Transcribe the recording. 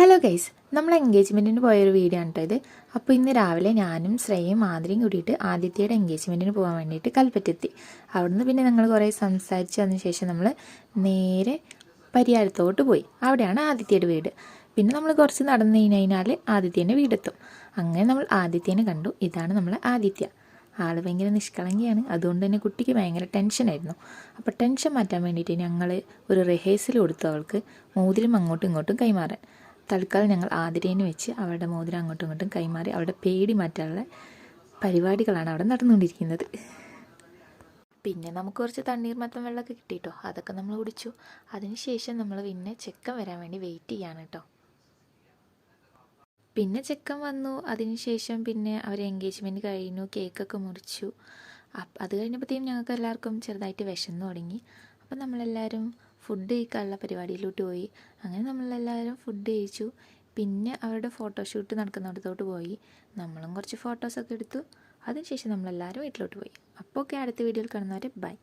Hello guys, നമ്മൾ എൻഗേജ്മെൻറ്റിന് പോയൊരു video ആണ് കേട്ടോ ഇത്. അപ്പോൾ ഇന്ന് രാവിലെ ഞാനും ശ്രേയയും മാതിരിയും കൂടിയിട്ട് ആദിത്യയുടെ എൻഗേജ്മെൻറ്റിന് പോകാൻ വേണ്ടിയിട്ട് കൽപ്പറ്റെത്തി. അവിടുന്ന് പിന്നെ ഞങ്ങൾ കുറേ സംസാരിച്ച് അതിന് ശേഷം നമ്മൾ നേരെ പരിയാരത്തോട്ട് പോയി. അവിടെയാണ് ആദിത്യയുടെ വീട്. പിന്നെ നമ്മൾ കുറച്ച് നടന്നു കഴിഞ്ഞാൽ ആദിത്യൻ്റെ വീടെത്തും. അങ്ങനെ നമ്മൾ ആദിത്യനെ കണ്ടു. ഇതാണ് നമ്മളെ ആദിത്യ. ആൾ ഭയങ്കര നിഷ്കളങ്കിയാണ്. അതുകൊണ്ട് തന്നെ കുട്ടിക്ക് ഭയങ്കര ടെൻഷനായിരുന്നു. അപ്പോൾ ടെൻഷൻ മാറ്റാൻ വേണ്ടിയിട്ട് ഞങ്ങൾ ഒരു റിഹേഴ്സൽ കൊടുത്തു അവൾക്ക് മോതിരം അങ്ങോട്ടും ഇങ്ങോട്ടും കൈമാറാൻ. തൽക്കാലം ഞങ്ങൾ ആതിരേനെ വെച്ച് അവളുടെ മോതിരം അങ്ങോട്ടും ഇങ്ങോട്ടും കൈമാറി അവളുടെ പേടി മാറ്റാനുള്ള പരിപാടികളാണ് അവിടെ നടന്നുകൊണ്ടിരിക്കുന്നത്. പിന്നെ നമുക്ക് കുറച്ച് തണ്ണീർമത്തം വെള്ളമൊക്കെ കിട്ടിയിട്ടോ, അതൊക്കെ നമ്മൾ കുടിച്ചു. അതിനുശേഷം നമ്മൾ പിന്നെ ചെക്കൻ വരാൻ വേണ്ടി വെയിറ്റ് ചെയ്യാണ് കേട്ടോ. പിന്നെ ചെക്കൻ വന്നു. അതിനുശേഷം പിന്നെ അവർ എൻഗേജ്മെൻറ്റ് കഴിഞ്ഞു, കേക്കൊക്കെ മുറിച്ചു. അത് കഴിഞ്ഞപ്പോഴത്തേക്കും ഞങ്ങൾക്ക് എല്ലാവർക്കും ചെറുതായിട്ട് വിശന്നു തുടങ്ങി. അപ്പം നമ്മളെല്ലാവരും ഫുഡ് കഴിക്കാനുള്ള പരിപാടിയിലോട്ട് പോയി. അങ്ങനെ നമ്മളെല്ലാവരും ഫുഡ് കഴിച്ചു. പിന്നെ അവരുടെ ഫോട്ടോഷൂട്ട് നടക്കുന്നിടത്തോട്ട് പോയി. നമ്മളും കുറച്ച് ഫോട്ടോസൊക്കെ എടുത്തു. അതിനുശേഷം നമ്മളെല്ലാവരും വീട്ടിലോട്ട് പോയി. അപ്പോൾ ഓക്കെ, അടുത്ത വീഡിയോയിൽ കാണുന്നവരെ ബൈ.